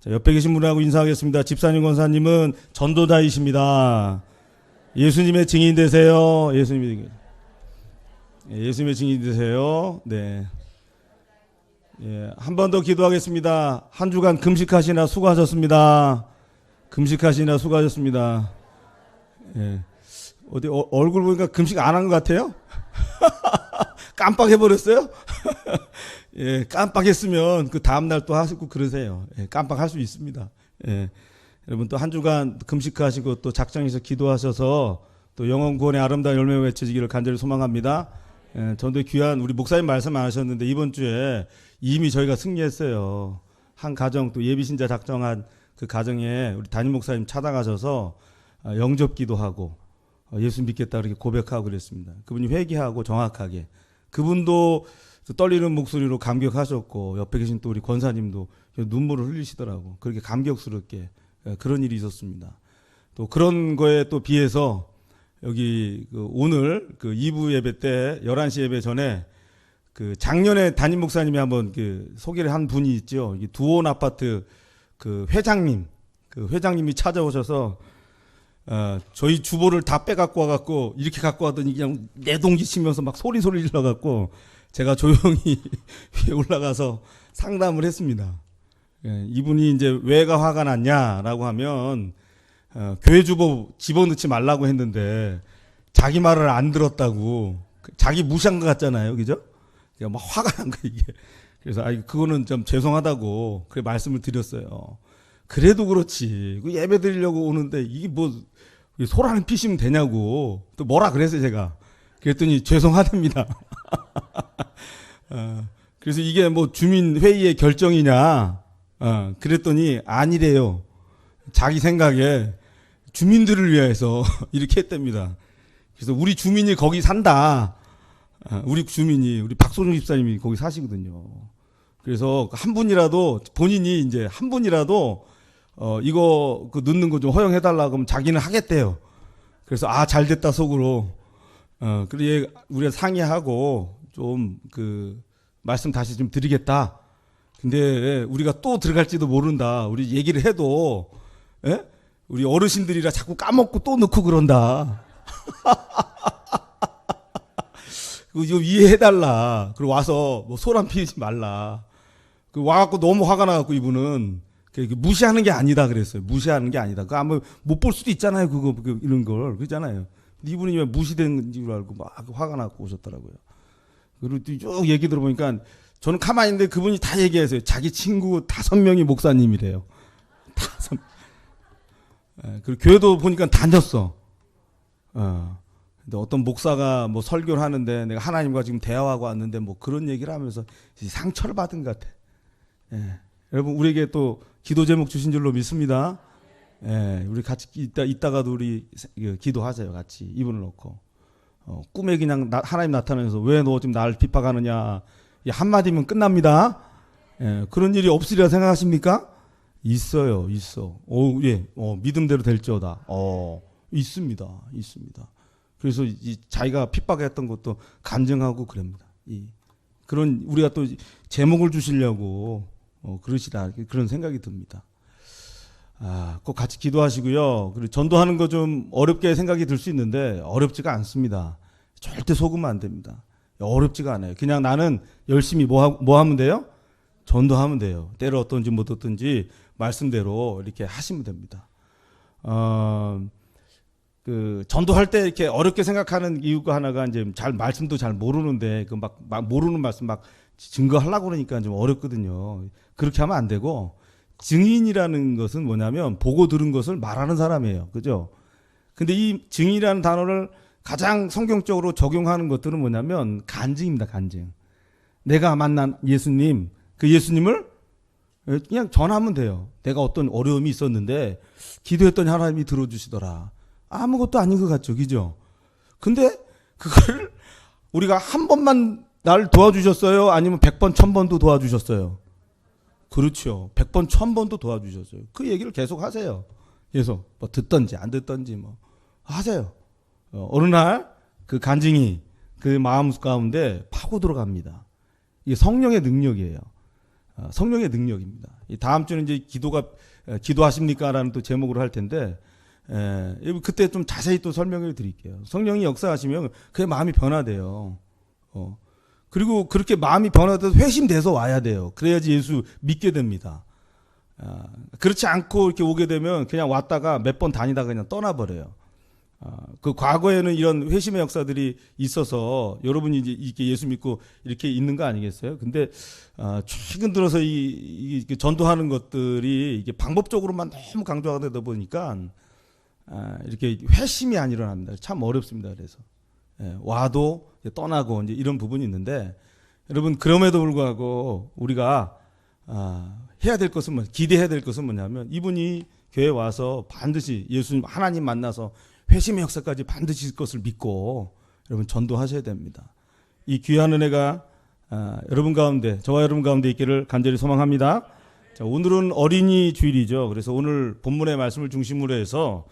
자, 옆에 계신 분하고 인사하겠습니다. 집사님, 권사님은 전도자이십니다. 예수님의 증인 되세요. 예수님의 증인 되세요. 네. 예, 한 번 더 기도하겠습니다. 한 주간 금식하시나 수고하셨습니다. 금식하시나 수고하셨습니다. 예. 어디 얼굴 보니까 금식 안 한 것 같아요? 깜빡해버렸어요? 예, 깜빡했으면 그 다음날 또 하시고 그러세요. 예, 깜빡할 수 있습니다. 예. 여러분 또 한 주간 금식하시고 또 작정해서 기도하셔서 또 영혼 구원의 아름다운 열매 맺혀지기를 간절히 소망합니다. 예, 전도 귀한 우리 목사님 말씀 안 하셨는데 이번 주에 이미 저희가 승리했어요. 한 가정 또 예비신자 작정한 그 가정에 우리 담임 목사님 찾아가셔서 영접 기도하고 예수 믿겠다 그렇게 고백하고 그랬습니다. 그분이 회개하고 정확하게 그분도 떨리는 목소리로 감격하셨고 옆에 계신 또 우리 권사님도 눈물을 흘리시더라고. 그렇게 감격스럽게 그런 일이 있었습니다. 또 그런 거에 또 비해서 여기 오늘 그 2부 예배 때 11시 예배 전에 그 작년에 담임 목사님이 한번 그 소개를 한 분이 있죠. 두온 아파트 그 회장님이 찾아오셔서 저희 주보를 다 빼갖고 와갖고 이렇게 갖고 와더니 그냥 내동기 치면서 막 소리 질러갖고 제가 조용히 위에 올라가서 상담을 했습니다. 예, 이분이 이제 왜가 화가 났냐라고 하면 교회 주보 집어넣지 말라고 했는데 자기 말을 안 들었다고 자기 무시한 것 같잖아요, 그죠? 막 화가 난 거예요 이게. 그래서 그거는 좀 죄송하다고 그래 말씀을 드렸어요. 그래도 그렇지 그 예배 드리려고 오는데 이게 뭐 소란을 피시면 되냐고 또 뭐라 그랬어요 제가. 그랬더니 죄송하답니다. 그래서 이게 뭐 주민회의의 결정이냐 그랬더니 아니래요. 자기 생각에 주민들을 위해서 이렇게 했답니다. 그래서 우리 주민이 거기 산다. 우리 주민이 우리 박소중 집사님이 거기 사시거든요. 그래서 한 분이라도 본인이 이제 한 분이라도 이거 그 넣는 거 좀 허용해달라고 하면 자기는 하겠대요. 그래서 잘 됐다 속으로. 그래 우리가 상의하고 좀 그 말씀 다시 좀 드리겠다. 근데 우리가 또 들어갈지도 모른다. 우리 얘기를 해도 우리 어르신들이라 자꾸 까먹고 또 넣고 그런다. 그거 좀 이해해달라. 그리고 와서 뭐 소란 피우지 말라. 그 와갖고 너무 화가 나갖고 이분은 무시하는 게 아니다 그랬어요. 무시하는 게 아니다. 그 아마 못 볼 수도 있잖아요. 그거 이런 걸 그렇잖아요. 근데 이분이 왜 무시된 줄 알고 막 화가 나고 오셨더라고요. 그리고 쭉 얘기 들어보니까 저는 가만히 있는데 그분이 다 얘기했어요. 자기 친구 5명이 목사님이래요. 5. 그리고 교회도 보니까 다녔어. 근데 어떤 목사가 뭐 설교를 하는데 내가 하나님과 지금 대화하고 왔는데 뭐 그런 얘기를 하면서 상처를 받은 것 같아. 여러분 우리에게 또 기도 제목 주신 줄로 믿습니다. 우리 같이 이따가도 우리 기도하세요. 같이 이분을 놓고 꿈에 그냥 하나님 나타나면서 왜 너 지금 나를 핍박하느냐 한마디면 끝납니다. 그런 일이 없으리라 생각하십니까? 있어요. 있어. 믿음대로 될지어다. 있습니다. 그래서 자기가 핍박했던 것도 간증하고 그럽니다. 그런 우리가 또 제목을 주시려고 그러시다 그런 생각이 듭니다. 꼭 같이 기도하시고요. 그리고 전도하는 거 좀 어렵게 생각이 들 수 있는데 어렵지가 않습니다. 절대 속으면 안 됩니다. 어렵지가 않아요. 그냥 나는 열심히 뭐 하면 돼요? 전도하면 돼요. 때를 어떤지 못 어떤지 말씀대로 이렇게 하시면 됩니다. 그 전도할 때 이렇게 어렵게 생각하는 이유가 하나가 이제 말씀도 잘 모르는데 그 막 모르는 말씀 막 증거하려고 그러니까 좀 어렵거든요. 그렇게 하면 안 되고 증인이라는 것은 뭐냐면 보고 들은 것을 말하는 사람이에요. 그죠? 근데 이 증인이라는 단어를 가장 성경적으로 적용하는 것들은 뭐냐면 간증입니다. 간증. 내가 만난 예수님, 그 예수님을 그냥 전하면 돼요. 내가 어떤 어려움이 있었는데 기도했더니 하나님이 들어주시더라. 아무것도 아닌 것 같죠. 그죠? 근데 그걸 우리가 한 번만 날 도와주셨어요? 아니면 100번, 1000번도 도와주셨어요? 그렇죠. 100번, 1000번도 도와주셨어요. 그 얘기를 계속 하세요. 계속 뭐 듣던지 안 듣던지 뭐 하세요. 어느 날 그 간증이 그 마음 가운데 파고 들어갑니다. 이게 성령의 능력이에요. 성령의 능력입니다. 이 다음 주는 이제 기도하십니까라는 또 제목으로 할 텐데, 그때 좀 자세히 또 설명을 드릴게요. 성령이 역사하시면 그의 마음이 변화돼요. 그리고 그렇게 마음이 변화돼서 회심돼서 와야 돼요. 그래야지 예수 믿게 됩니다. 그렇지 않고 이렇게 오게 되면 그냥 왔다가 몇 번 다니다가 그냥 떠나버려요. 그 과거에는 이런 회심의 역사들이 있어서 여러분이 이제 이렇게 예수 믿고 이렇게 있는 거 아니겠어요? 근데 최근 들어서 이 전도하는 것들이 이게 방법적으로만 너무 강조가 되다 보니까 이렇게 회심이 안 일어납니다. 참 어렵습니다. 그래서 와도 떠나고 이제 이런 부분이 있는데, 여러분 그럼에도 불구하고 우리가 해야 될 것은 기대해야 될 것은 뭐냐면, 이분이 교회 와서 반드시 예수님 하나님 만나서 회심의 역사까지 반드시 있을 것을 믿고 여러분 전도하셔야 됩니다. 이 귀한 은혜가 여러분 가운데, 저와 여러분 가운데 있기를 간절히 소망합니다. 자, 오늘은 어린이 주일이죠. 그래서 오늘 본문의 말씀을 중심으로 해서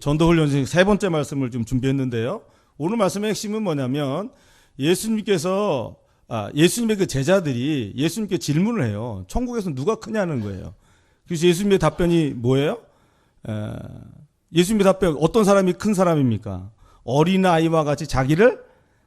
전도훈련 세 번째 말씀을 좀 준비했는데요. 오늘 말씀의 핵심은 뭐냐면, 예수님께서 예수님의 그 제자들이 예수님께 질문을 해요. 천국에서 누가 크냐는 거예요. 그래서 예수님의 답변이 뭐예요? 예수님의 답변, 어떤 사람이 큰 사람입니까? 어린아이와 같이 자기를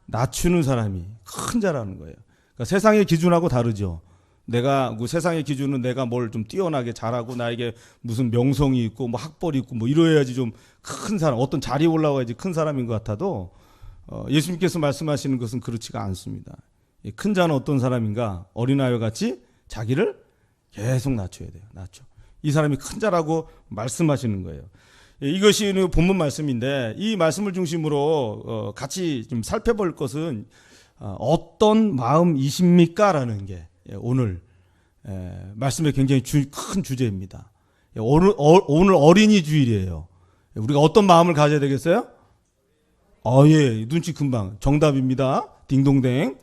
낮추는 사람이 큰 자라는 거예요. 그러니까 세상의 기준하고 다르죠. 내가 그 세상의 기준은 내가 뭘 좀 뛰어나게 잘하고 나에게 무슨 명성이 있고 뭐 학벌이 있고 뭐 이래야지 좀 큰 사람, 어떤 자리에 올라가야지 큰 사람인 것 같아도 예수님께서 말씀하시는 것은 그렇지가 않습니다. 큰 자는 어떤 사람인가? 어린아이와 같이 자기를 계속 낮춰야 돼요. 낮춰. 이 사람이 큰 자라고 말씀하시는 거예요. 이것이 본문 말씀인데, 이 말씀을 중심으로 같이 좀 살펴볼 것은 어떤 마음이십니까? 라는 게 오늘 말씀의 굉장히 큰 주제입니다. 오늘 어린이 주일이에요. 우리가 어떤 마음을 가져야 되겠어요? 예, 눈치 금방 정답입니다. 딩동댕.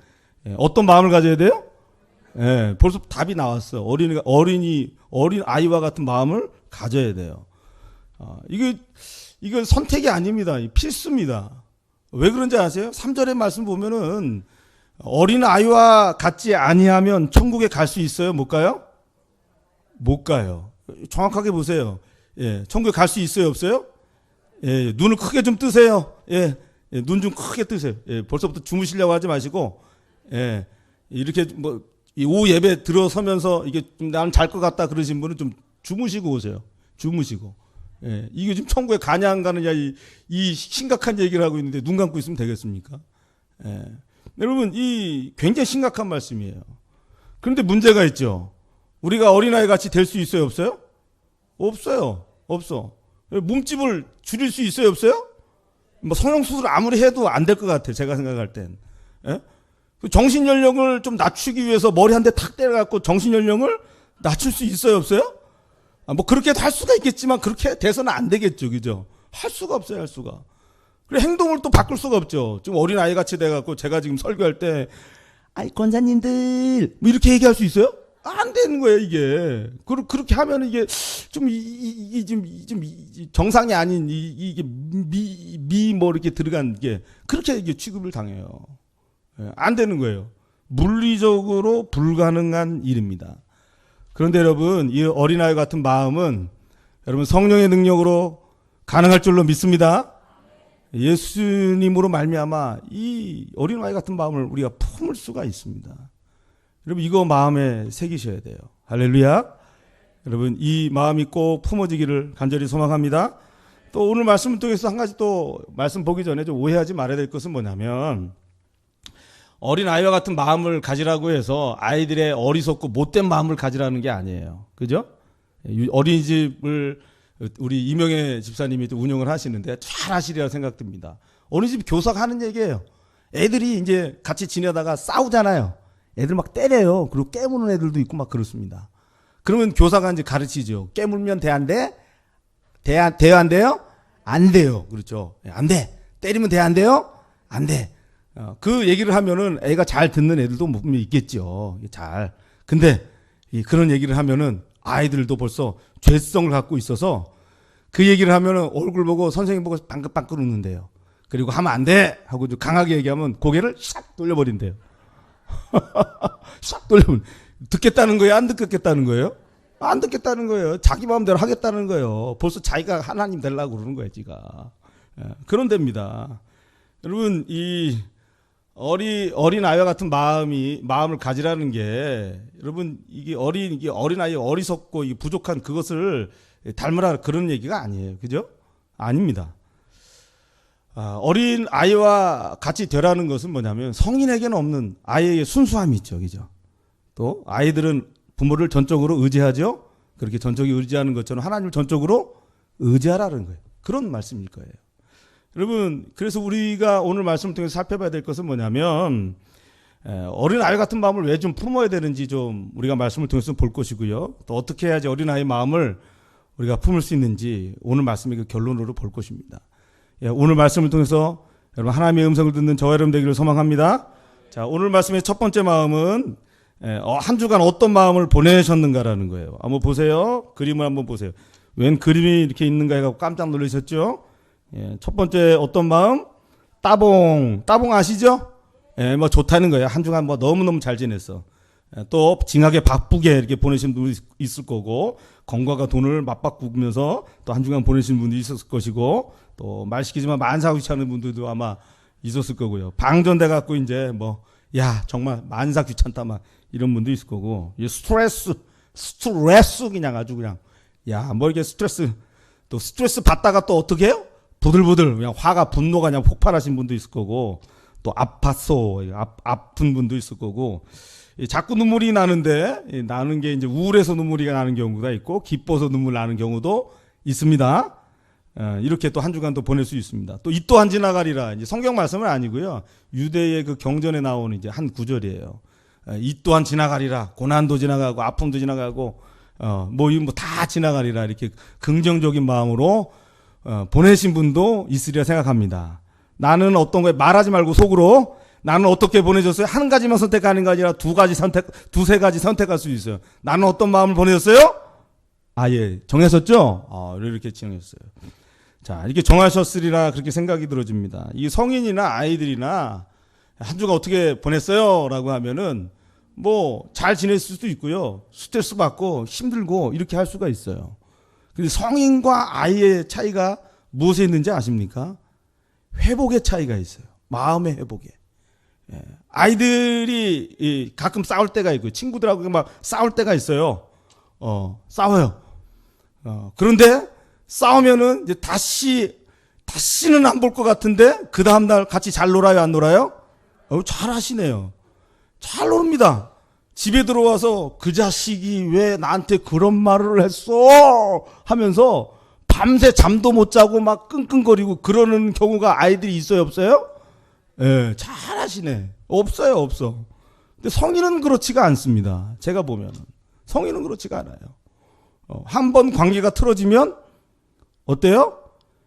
어떤 마음을 가져야 돼요? 벌써 답이 나왔어. 어린 아이와 같은 마음을 가져야 돼요. 이건 선택이 아닙니다. 필수입니다. 왜 그런지 아세요? 3절의 말씀 보면은 어린 아이와 같지 아니하면 천국에 갈 수 있어요? 못 가요? 못 가요. 정확하게 보세요. 천국에 갈 수 있어요? 없어요? 눈을 크게 좀 뜨세요. 눈 좀 크게 뜨세요. 벌써부터 주무시려고 하지 마시고, 이렇게 뭐 오후 예배 들어서면서 이게 나는 잘 것 같다 그러신 분은 좀 주무시고 오세요. 주무시고. 이게 지금 천국에 가냐 안 가느냐 이 심각한 얘기를 하고 있는데 눈 감고 있으면 되겠습니까? 여러분, 이 굉장히 심각한 말씀이에요. 그런데 문제가 있죠. 우리가 어린아이 같이 될 수 있어요? 없어요? 없어요. 없어. 몸집을 줄일 수 있어요? 없어요? 뭐 성형수술 아무리 해도 안 될 것 같아요. 제가 생각할 땐. 정신연령을 좀 낮추기 위해서 머리 한 대 탁 때려갖고 정신연령을 낮출 수 있어요? 없어요? 뭐 그렇게 할 수가 있겠지만 그렇게 돼서는 안 되겠죠. 그죠? 할 수가 없어요. 할 수가. 그리고 행동을 또 바꿀 수가 없죠. 지금 어린아이 같이 돼갖고 제가 지금 설교할 때 권사님들 뭐 이렇게 얘기할 수 있어요? 안 되는 거예요, 이게. 그렇게 하면 이게 좀 정상이 아닌 이게 뭐 이렇게 들어간 게 그렇게 이게 취급을 당해요. 안 되는 거예요. 물리적으로 불가능한 일입니다. 그런데 여러분, 이 어린아이 같은 마음은 여러분 성령의 능력으로 가능할 줄로 믿습니다. 예수님으로 말미암아 이 어린아이 같은 마음을 우리가 품을 수가 있습니다. 여러분, 이거 마음에 새기셔야 돼요. 할렐루야. 여러분, 이 마음이 꼭 품어지기를 간절히 소망합니다. 또 오늘 말씀을 통해서 한 가지 또 말씀 보기 전에 좀 오해하지 말아야 될 것은 뭐냐면, 어린아이와 같은 마음을 가지라고 해서 아이들의 어리석고 못된 마음을 가지라는 게 아니에요. 그죠? 어린이집을 우리 이명애 집사님이 또 운영을 하시는데 잘 하시리라 생각됩니다. 어린이집 교사가 하는 얘기예요. 애들이 이제 같이 지내다가 싸우잖아요. 애들 막 때려요. 그리고 깨무는 애들도 있고 막 그렇습니다. 그러면 교사가 이제 가르치죠. 깨물면 돼, 안 돼? 돼요, 안 돼요? 안 돼요. 그렇죠. 안 돼. 때리면 돼, 안 돼요? 안 돼. 그 얘기를 하면은 애가 잘 듣는 애들도 분명히 있겠죠. 잘. 근데 그런 얘기를 하면은 아이들도 벌써 죄성을 갖고 있어서 그 얘기를 하면은 얼굴 보고 선생님 보고 빵긋빵긋 웃는데요. 그리고 하면 안 돼! 하고 강하게 얘기하면 고개를 샥 돌려버린대요. 싹 돌려버린. 듣겠다는 거예요? 안 듣겠다는 거예요? 안 듣겠다는 거예요. 자기 마음대로 하겠다는 거예요. 벌써 자기가 하나님 되려고 그러는 거예요, 지가. 그런 데입니다. 여러분, 이 어린 아이와 같은 마음을 가지라는 게, 여러분, 이게 어린 아이 어리석고 부족한 그것을 닮으라 그런 얘기가 아니에요. 그죠? 아닙니다. 어린 아이와 같이 되라는 것은 뭐냐면 성인에게는 없는 아이의 순수함이 있죠. 그죠? 또 아이들은 부모를 전적으로 의지하죠. 그렇게 전적으로 의지하는 것처럼 하나님을 전적으로 의지하라는 거예요. 그런 말씀일 거예요. 여러분, 그래서 우리가 오늘 말씀을 통해서 살펴봐야 될 것은 뭐냐면, 어린 아이 같은 마음을 왜 좀 품어야 되는지 좀 우리가 말씀을 통해서 볼 것이고요. 또 어떻게 해야지 어린 아이의 마음을 우리가 품을 수 있는지 오늘 말씀의 그 결론으로 볼 것입니다. 오늘 말씀을 통해서 여러분 하나님의 음성을 듣는 저와 여러분 되기를 소망합니다. 자, 오늘 말씀의 첫 번째 마음은 한 주간 어떤 마음을 보내셨는가라는 거예요. 한번 보세요. 그림을 한번 보세요. 웬 그림이 이렇게 있는가 해서 깜짝 놀라셨죠? 첫 번째 어떤 마음? 따봉 아시죠? 뭐 좋다는 거예요. 한 주간 뭐 너무너무 잘 지냈어. 또 징하게 바쁘게 이렇게 보내신 분이 있을 거고, 건과가 돈을 맞바꾸면서 또 한 주간 보내신 분도 있었을 것이고, 또 말 시키지만 만사귀찮은 분들도 아마 있었을 거고요. 방전돼 갖고 이제 뭐 야 정말 만사 귀찮다 막 이런 분도 있을 거고, 스트레스 그냥 아주 그냥 야 뭐 이렇게 스트레스 받다가 또 어떻게 해요? 부들부들 그냥 화가 분노가 그냥 폭발하신 분도 있을 거고, 또 아픈 분도 있을 거고, 자꾸 눈물이 나는데 나는 게 이제 우울해서 눈물이 나는 경우가 있고 기뻐서 눈물 나는 경우도 있습니다. 이렇게 또 한 주간 또 보낼 수 있습니다. 또 이 또한 지나가리라, 이제 성경 말씀은 아니고요. 유대의 그 경전에 나오는 이제 한 구절이에요. 이 또한 지나가리라. 고난도 지나가고 아픔도 지나가고 뭐 다 지나가리라. 이렇게 긍정적인 마음으로 보내신 분도 있으리라 생각합니다. 나는 어떤 거에 말하지 말고 속으로 나는 어떻게 보내줬어요? 한 가지만 선택하는 게 아니라 두세 가지 선택할 수 있어요. 나는 어떤 마음을 보내줬어요? 정하셨죠? 이렇게 정했어요. 자, 이렇게 정하셨으리라 그렇게 생각이 들어집니다. 이 성인이나 아이들이나 한 주가 어떻게 보냈어요? 라고 하면은 뭐 잘 지냈을 수도 있고요. 스트레스 받고 힘들고 이렇게 할 수가 있어요. 근데 성인과 아이의 차이가 무엇에 있는지 아십니까? 회복의 차이가 있어요. 마음의 회복에. 아이들이 가끔 싸울 때가 있고 친구들하고 막 싸울 때가 있어요. 싸워요. 그런데 싸우면은 이제 다시는 안 볼 것 같은데 그 다음날 같이 잘 놀아요, 안 놀아요? 잘 하시네요. 잘 노릅니다. 집에 들어와서 그 자식이 왜 나한테 그런 말을 했어? 하면서 밤새 잠도 못 자고 막 끙끙거리고 그러는 경우가 아이들이 있어요, 없어요? 잘 하시네. 없어요. 근데 성인은 그렇지가 않습니다. 제가 보면은. 성인은 그렇지가 않아요. 한 번 관계가 틀어지면 어때요?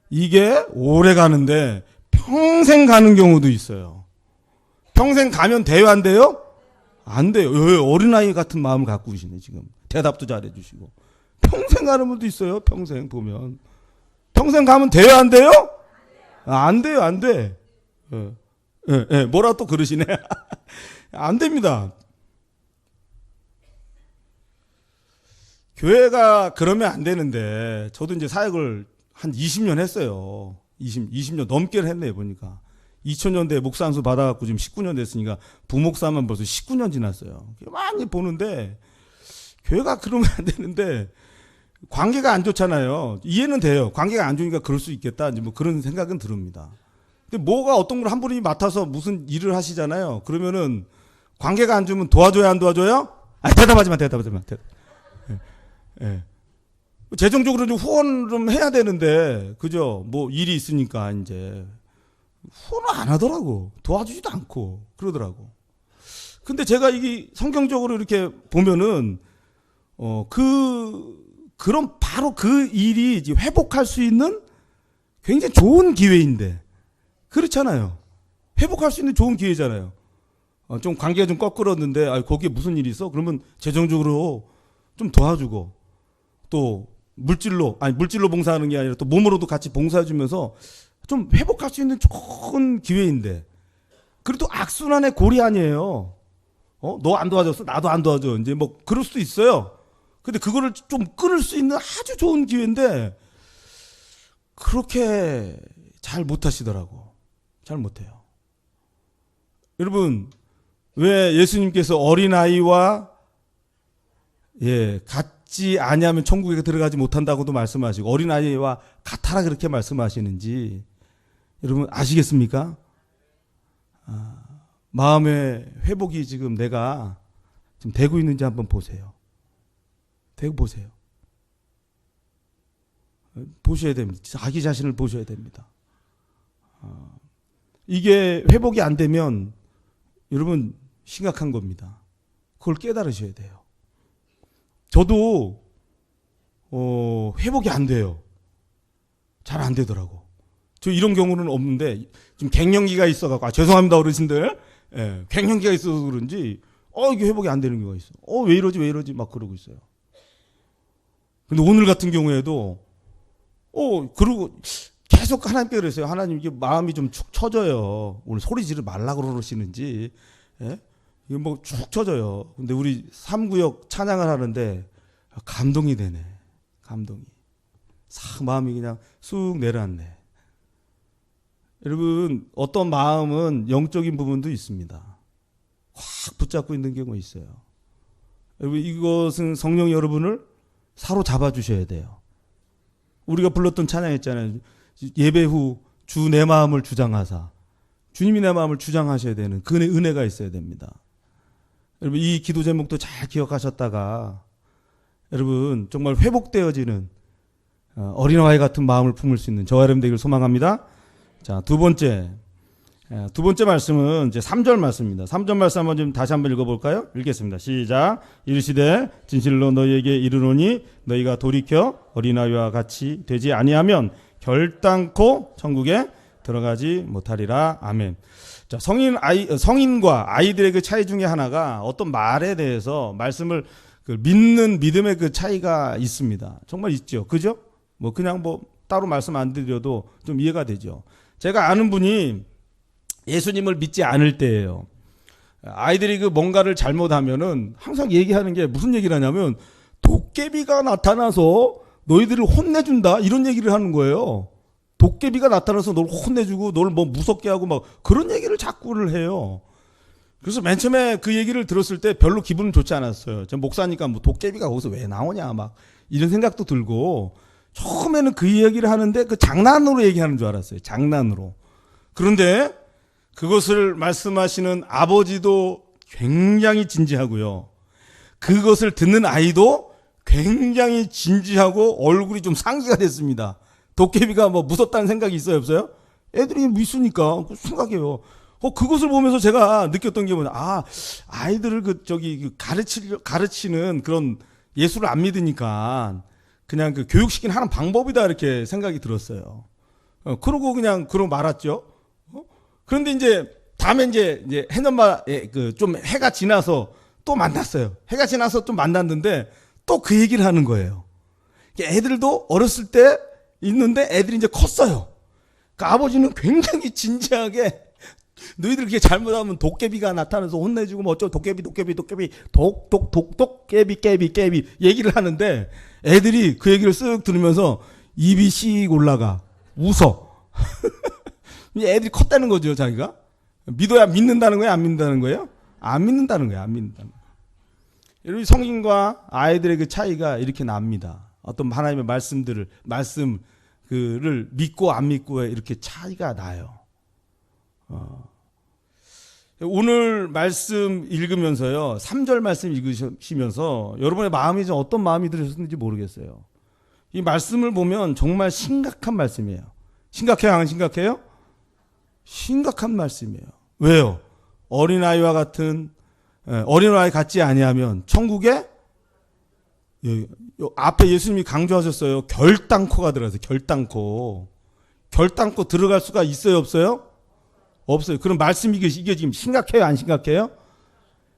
이게 오래 가는데 평생 가는 경우도 있어요. 평생 가면 돼요, 안 돼요? 안 돼요. 어린아이 같은 마음을 갖고 계시네, 지금. 대답도 잘해 주시고. 평생 가는 분도 있어요, 평생 보면. 평생 가면 돼요, 안 돼요? 안 돼요, 안 돼. 뭐라 또 그러시네. 안 됩니다. 교회가 그러면 안 되는데, 저도 이제 사역을 한 20년 했어요. 20년 넘게 했네요, 보니까. 2000년대에 목사 안수 받아갖고 지금 19년 됐으니까 부목사만 벌써 19년 지났어요. 많이 보는데, 교회가 그러면 안 되는데, 관계가 안 좋잖아요. 이해는 돼요. 관계가 안 좋으니까 그럴 수 있겠다. 이제 뭐 그런 생각은 듭니다. 근데 뭐가 어떤 걸 한 분이 맡아서 무슨 일을 하시잖아요. 그러면은 관계가 안 좋으면 도와줘야 안 도와줘요? 대답하지 마. 재정적으로 좀 후원 좀 해야 되는데, 그죠? 뭐 일이 있으니까 이제 후원을 안 하더라고. 도와주지도 않고 그러더라고. 근데 제가 이게 성경적으로 이렇게 보면은 그런 바로 그 일이 이제 회복할 수 있는 굉장히 좋은 기회인데, 그렇잖아요. 회복할 수 있는 좋은 기회잖아요. 좀 관계가 좀 꺾으렀는데, 거기에 무슨 일이 있어? 그러면 재정적으로 좀 도와주고, 또 물질로 봉사하는 게 아니라 또 몸으로도 같이 봉사해주면서 좀 회복할 수 있는 좋은 기회인데, 그래도 악순환의 골이 아니에요. 너 안 도와줬어? 나도 안 도와줘. 이제 뭐 그럴 수도 있어요. 근데 그거를 좀 끊을 수 있는 아주 좋은 기회인데 그렇게 잘 못하시더라고. 잘 못해요. 여러분, 왜 예수님께서 어린아이와 같지 아니하면 천국에 들어가지 못한다고도 말씀하시고 어린아이와 같아라 그렇게 말씀하시는지 여러분 아시겠습니까? 마음의 회복이 지금 내가 지금 되고 있는지 한번 보세요. 되고 보세요. 보셔야 됩니다. 자기 자신을 보셔야 됩니다. 이게 회복이 안 되면 여러분 심각한 겁니다. 그걸 깨달으셔야 돼요. 저도 회복이 안 돼요. 잘 안 되더라고. 저 이런 경우는 없는데 지금 갱년기가 있어갖고 죄송합니다 어르신들. 갱년기가 있어서 그런지 이게 회복이 안 되는 경우가 있어. 왜 이러지 막 그러고 있어요. 근데 오늘 같은 경우에도 그러고 계속 하나님께 그랬어요. 하나님 이게 마음이 좀 축 처져요. 오늘 소리 지르지 말라 그러시는지 이게 뭐 축 처져요. 근데 우리 3구역 찬양을 하는데 감동이 되네. 감동이 싹 마음이 그냥 쑥 내려앉네. 여러분 어떤 마음은 영적인 부분도 있습니다. 확 붙잡고 있는 경우가 있어요. 여러분 이것은 성령이 여러분을 사로잡아 주셔야 돼요. 우리가 불렀던 찬양했잖아요. 예배 후 주 내 마음을 주장하사. 주님이 내 마음을 주장하셔야 되는 그 은혜가 있어야 됩니다. 여러분 이 기도 제목도 잘 기억하셨다가 여러분 정말 회복되어지는 어린아이 같은 마음을 품을 수 있는 저와 여러분 되기를 소망합니다. 자, 두 번째 말씀은 이제 3절 말씀입니다. 3절 말씀 한번 좀 다시 한번 읽어볼까요? 읽겠습니다. 시작. 이르시되 진실로 너희에게 이르노니 너희가 돌이켜 어린아이와 같이 되지 아니하면 결단코 천국에 들어가지 못하리라. 아멘. 자, 성인과 아이들의 그 차이 중에 하나가 어떤 말에 대해서 말씀을 믿는 믿음의 그 차이가 있습니다. 정말 있죠. 그죠? 그냥 따로 말씀 안 드려도 좀 이해가 되죠. 제가 아는 분이 예수님을 믿지 않을 때예요. 아이들이 뭔가를 잘못하면은 항상 얘기하는 게 무슨 얘기를 하냐면 도깨비가 나타나서 너희들을 혼내준다 이런 얘기를 하는 거예요. 도깨비가 나타나서 널 혼내주고 널 무섭게 하고 막 그런 얘기를 자꾸를 해요. 그래서 맨 처음에 그 얘기를 들었을 때 별로 기분은 좋지 않았어요. 전 목사니까 도깨비가 거기서 왜 나오냐 막 이런 생각도 들고 처음에는 그 이야기를 하는데 그 장난으로 얘기하는 줄 알았어요. 장난으로. 그런데 그것을 말씀하시는 아버지도 굉장히 진지하고요. 그것을 듣는 아이도 굉장히 진지하고 얼굴이 좀 상기가 됐습니다. 도깨비가 무섭다는 생각이 있어요, 없어요? 애들이 있으니까 생각해요. 그것을 보면서 제가 느꼈던 게 아이들을 가르치는 그런 예수를 안 믿으니까 그냥 교육시키는 하는 방법이다 이렇게 생각이 들었어요. 그러고 그냥 말았죠. 그런데 이제 다음에 이제 해년마에 좀 해가 지나서 또 만났어요. 해가 지나서 좀 만났는데 또 그 얘기를 하는 거예요. 애들도 어렸을 때 있는데 애들이 이제 컸어요. 아버지는 굉장히 진지하게 너희들 그렇게 잘못하면 도깨비가 나타나서 혼내주고 어쩌고 도깨비 깨비 얘기를 하는데 애들이 그 얘기를 쓱 들으면서 입이 씩 올라가 웃어. 애들이 컸다는 거죠, 자기가. 믿어야 믿는다는 거예요, 안 믿는다는 거예요? 안 믿는다는 거예요, 안 믿는다는 거예요. 여러분 성인과 아이들의 그 차이가 이렇게 납니다. 어떤 하나님의 말씀을 믿고 안 믿고에 이렇게 차이가 나요. 오늘 말씀 읽으면서요, 3절 말씀 읽으시면서 여러분의 마음이 좀 어떤 마음이 들으셨는지 모르겠어요. 이 말씀을 보면 정말 심각한 말씀이에요. 심각해요, 안 심각해요? 심각한 말씀이에요. 왜요? 어린아이와 같지 아니하면 천국에 앞에 예수님이 강조하셨어요. 결단코가 들어가세요. 결단코 들어갈 수가 있어요, 없어요? 없어요. 그럼 말씀이 이게 지금 심각해요, 안 심각해요?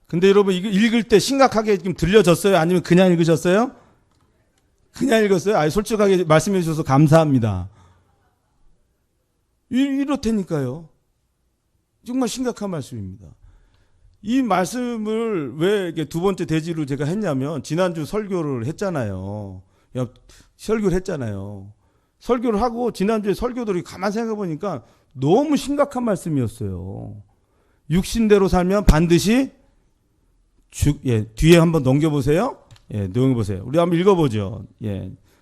근데 여러분 이거 읽을 때 심각하게 지금 들려졌어요? 아니면 그냥 읽으셨어요? 그냥 읽었어요? 솔직하게 말씀해 주셔서 감사합니다. 이렇다니까요. 정말 심각한 말씀입니다. 이 말씀을 왜 이게 두 번째 대지로 제가 했냐면, 지난주 설교를 했잖아요. 설교를 했잖아요. 설교를 하고 지난주에 설교들이 가만 생각해 보니까 너무 심각한 말씀이었어요. 육신대로 살면 반드시 뒤에 한번 넘겨보세요. 넘겨보세요. 우리 한번 읽어보죠.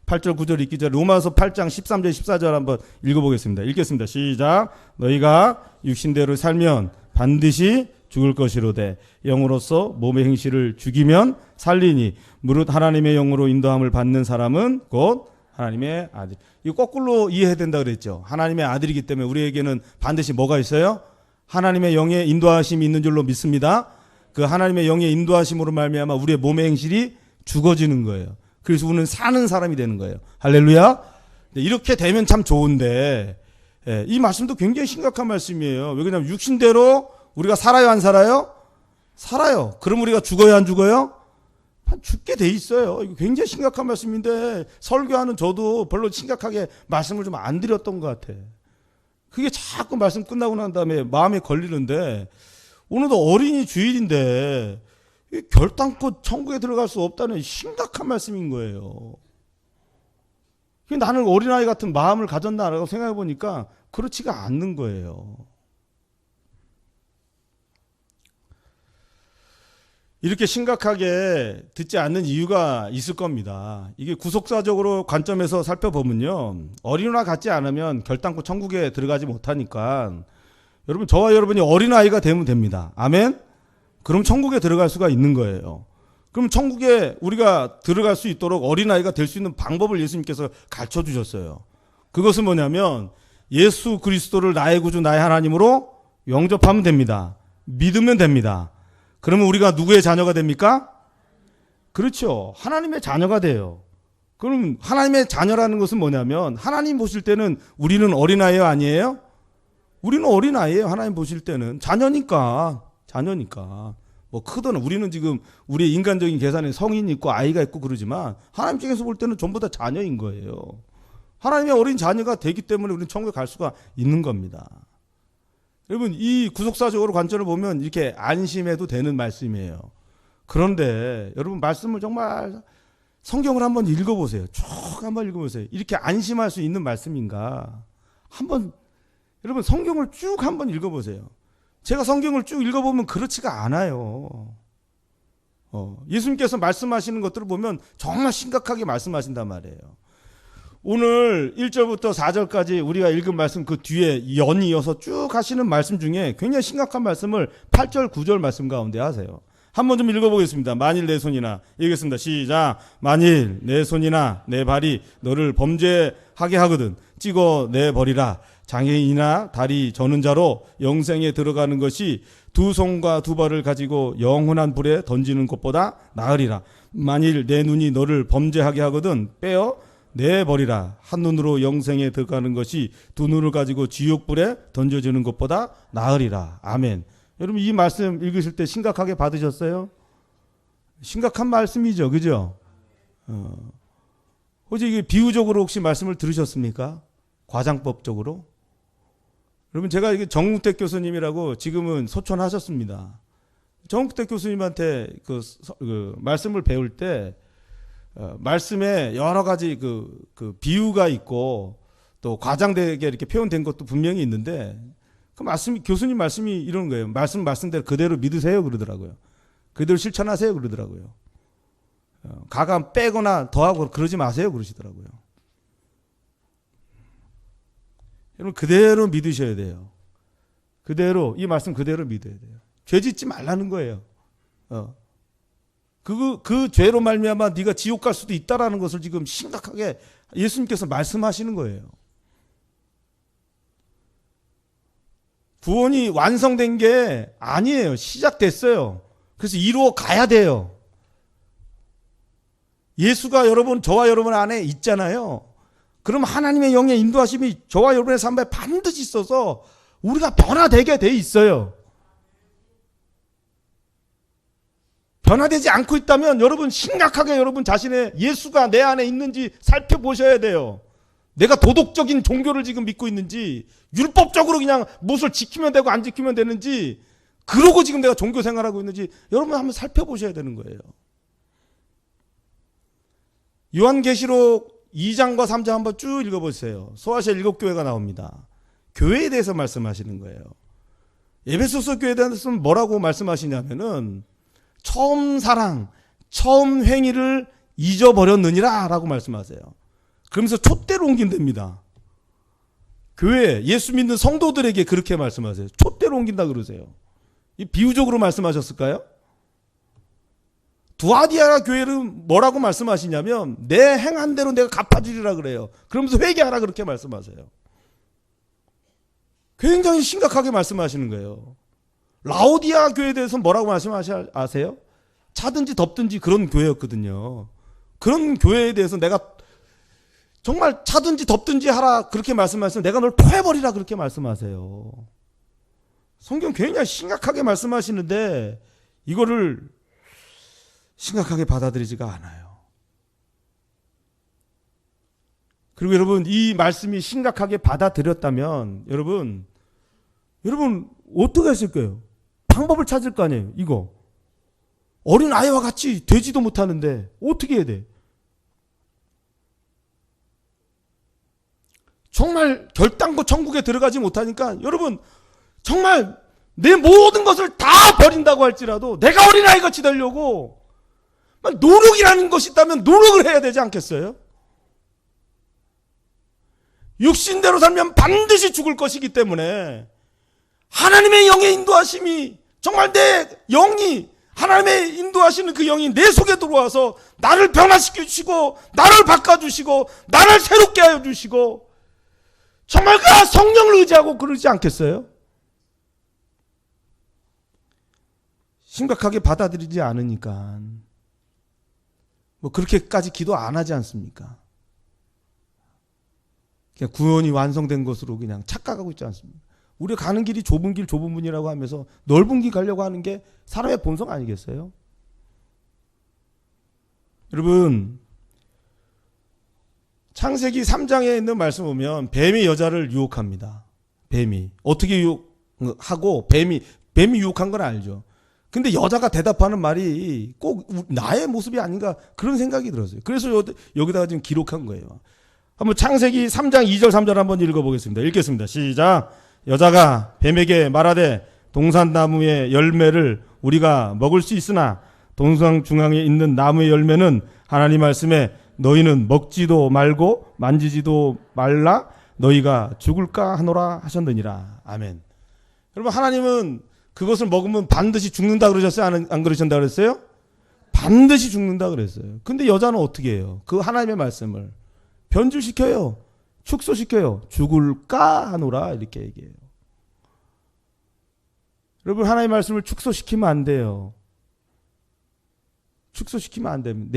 8절 9절 읽기 전에 로마서 8장 13절 14절 한번 읽어보겠습니다. 읽겠습니다. 시작. 너희가 육신대로 살면 반드시 죽을 것이로되 영으로서 몸의 행실을 죽이면 살리니 무릇 하나님의 영으로 인도함을 받는 사람은 곧 하나님의 아들. 이거 거꾸로 이해해야 된다 그랬죠. 하나님의 아들이기 때문에 우리에게는 반드시 뭐가 있어요? 하나님의 영의 인도하심이 있는 줄로 믿습니다. 그 하나님의 영의 인도하심으로 말미암아 우리의 몸의 행실이 죽어지는 거예요. 그래서 우리는 사는 사람이 되는 거예요. 할렐루야. 이렇게 되면 참 좋은데, 이 말씀도 굉장히 심각한 말씀이에요. 왜 그러냐면 육신대로 우리가 살아요, 안 살아요? 살아요. 그럼 우리가 죽어요, 안 죽어요? 죽게 돼 있어요. 이거 굉장히 심각한 말씀인데 설교하는 저도 별로 심각하게 말씀을 좀 안 드렸던 것 같아. 그게 자꾸 말씀 끝나고 난 다음에 마음에 걸리는데, 오늘도 어린이 주일인데 결단코 천국에 들어갈 수 없다는 심각한 말씀인 거예요. 나는 어린아이 같은 마음을 가졌나라고 생각해 보니까 그렇지가 않는 거예요. 이렇게 심각하게 듣지 않는 이유가 있을 겁니다. 이게 구속사적으로 관점에서 살펴보면요, 어린아이 같지 않으면 결단코 천국에 들어가지 못하니까, 여러분, 저와 여러분이 어린아이가 되면 됩니다. 아멘? 그럼 천국에 들어갈 수가 있는 거예요. 그럼 천국에 우리가 들어갈 수 있도록 어린아이가 될 수 있는 방법을 예수님께서 가르쳐 주셨어요. 그것은 뭐냐면 예수 그리스도를 나의 구주 나의 하나님으로 영접하면 됩니다. 믿으면 됩니다. 그러면 우리가 누구의 자녀가 됩니까? 그렇죠. 하나님의 자녀가 돼요. 그럼 하나님의 자녀라는 것은 뭐냐면, 하나님 보실 때는 우리는 어린아이예요, 아니에요? 우리는 어린아이예요. 하나님 보실 때는 자녀니까. 뭐 크든, 우리는 지금 우리의 인간적인 계산에 성인이 있고 아이가 있고 그러지만 하나님 쪽에서 볼 때는 전부 다 자녀인 거예요. 하나님의 어린 자녀가 되기 때문에 우리는 천국에 갈 수가 있는 겁니다. 여러분, 이 구속사적으로 관점을 보면 이렇게 안심해도 되는 말씀이에요. 그런데 여러분, 말씀을 정말 성경을 한번 읽어보세요. 쭉 한번 읽어보세요. 이렇게 안심할 수 있는 말씀인가? 여러분, 성경을 쭉 한번 읽어보세요. 제가 성경을 쭉 읽어보면 그렇지가 않아요. 예수님께서 말씀하시는 것들을 보면 정말 심각하게 말씀하신단 말이에요. 오늘 1절부터 4절까지 우리가 읽은 말씀 그 뒤에 연이어서 쭉 하시는 말씀 중에 굉장히 심각한 말씀을 8절 9절 말씀 가운데 하세요. 한번 좀 읽어보겠습니다. 만일 내 손이나, 읽겠습니다. 시작. 만일 내 손이나 내 발이 너를 범죄하게 하거든 찍어 내버리라. 장애인이나 다리 저는 자로 영생에 들어가는 것이 두 손과 두 발을 가지고 영원한 불에 던지는 것보다 나으리라. 만일 내 눈이 너를 범죄하게 하거든 빼어 내버리라. 한 눈으로 영생에 들어가는 것이 두 눈을 가지고 지옥불에 던져지는 것보다 나으리라. 아멘. 여러분, 이 말씀 읽으실 때 심각하게 받으셨어요? 심각한 말씀이죠, 그죠? 혹시 이게 비유적으로 혹시 말씀을 들으셨습니까? 과장법적으로? 여러분, 제가 이게 정국택 교수님이라고 지금은 소천하셨습니다. 정국택 교수님한테 그 말씀을 배울 때 말씀에 여러 가지 그 비유가 있고 또 과장되게 이렇게 표현된 것도 분명히 있는데, 그 말씀이, 교수님 말씀이 이런 거예요. 말씀대로 그대로 믿으세요 그러더라고요. 그대로 실천하세요 그러더라고요. 가감 빼거나 더하고 그러지 마세요 그러시더라고요. 여러분, 그대로 믿으셔야 돼요. 그대로, 이 말씀 그대로 믿어야 돼요. 죄 짓지 말라는 거예요. 그 죄로 말미암아 네가 지옥 갈 수도 있다라는 것을 지금 심각하게 예수님께서 말씀하시는 거예요. 구원이 완성된 게 아니에요. 시작됐어요. 그래서 이루어 가야 돼요. 예수가 저와 여러분 안에 있잖아요. 그럼 하나님의 영의 인도하심이 저와 여러분의 삶에 반드시 있어서 우리가 변화되게 돼 있어요. 변화되지 않고 있다면 여러분, 심각하게 여러분 자신의 예수가 내 안에 있는지 살펴보셔야 돼요. 내가 도덕적인 종교를 지금 믿고 있는지, 율법적으로 그냥 무엇을 지키면 되고 안 지키면 되는지, 그러고 지금 내가 종교 생활하고 있는지 여러분 한번 살펴보셔야 되는 거예요. 요한계시록 2장과 3장 한번 쭉 읽어보세요. 소아시아 7교회가 나옵니다. 교회에 대해서 말씀하시는 거예요. 에베소서 교회에 대해서 뭐라고 말씀하시냐면은 처음 사랑, 처음 행위를 잊어버렸느니라 라고 말씀하세요. 그러면서 촛대로 옮긴답니다. 교회, 예수 믿는 성도들에게 그렇게 말씀하세요. 촛대로 옮긴다 그러세요. 이 비유적으로 말씀하셨을까요? 두아디아 교회는 뭐라고 말씀하시냐면 내 행한 대로 내가 갚아주리라 그래요. 그러면서 회개하라 그렇게 말씀하세요. 굉장히 심각하게 말씀하시는 거예요. 라오디아 교회에 대해서 뭐라고 말씀하세요? 차든지 덥든지 그런 교회였거든요. 그런 교회에 대해서 내가 정말 차든지 덥든지 하라 그렇게 말씀하시면 내가 널 토해버리라 그렇게 말씀하세요. 성경 굉장히 심각하게 말씀하시는데 이거를 심각하게 받아들이지가 않아요. 그리고 여러분 이 말씀이 심각하게 받아들였다면 여러분 어떻게 했을 거예요? 방법을 찾을 거 아니에요. 이거 어린 아이와 같이 되지도 못하는데 어떻게 해야 돼? 정말 결단코 천국에 들어가지 못하니까 여러분 정말 내 모든 것을 다 버린다고 할지라도 내가 어린아이 같이 되려고 노력이라는 것이 있다면 노력을 해야 되지 않겠어요? 육신대로 살면 반드시 죽을 것이기 때문에 하나님의 영의 인도하심이 정말 내 영이 하나님의 인도하시는 그 영이 내 속에 들어와서 나를 변화시켜 주시고 나를 바꿔주시고 나를 새롭게 하여 주시고 정말 그 성령을 의지하고 그러지 않겠어요? 심각하게 받아들이지 않으니까 뭐 그렇게까지 기도 안 하지 않습니까? 그냥 구원이 완성된 것으로 그냥 착각하고 있지 않습니까? 우리가 가는 길이 좁은 길 좁은 문이라고 하면서 넓은 길 가려고 하는 게 사람의 본성 아니겠어요? 여러분 창세기 3장에 있는 말씀 보면 뱀이 여자를 유혹합니다. 뱀이 어떻게 유혹하고 뱀이 유혹한 건 알죠. 근데 여자가 대답하는 말이 꼭 나의 모습이 아닌가 그런 생각이 들었어요. 그래서 여기다가 지금 기록한 거예요. 한번 창세기 3장 2절 3절 한번 읽어보겠습니다. 읽겠습니다. 시작. 여자가 뱀에게 말하되 동산나무의 열매를 우리가 먹을 수 있으나 동산 중앙에 있는 나무의 열매는 하나님 말씀에 너희는 먹지도 말고 만지지도 말라 너희가 죽을까 하노라 하셨느니라. 아멘. 여러분 하나님은 그것을 먹으면 반드시 죽는다 그러셨어요? 안 그러셨다 그랬어요? 반드시 죽는다 그랬어요. 근데 여자는 어떻게 해요? 그 하나님의 말씀을 변질시켜요. 축소시켜요. 죽을까 하노라 이렇게 얘기해요. 여러분 하나님의 말씀을 축소시키면 안 돼요. 축소시키면 안 됩니다.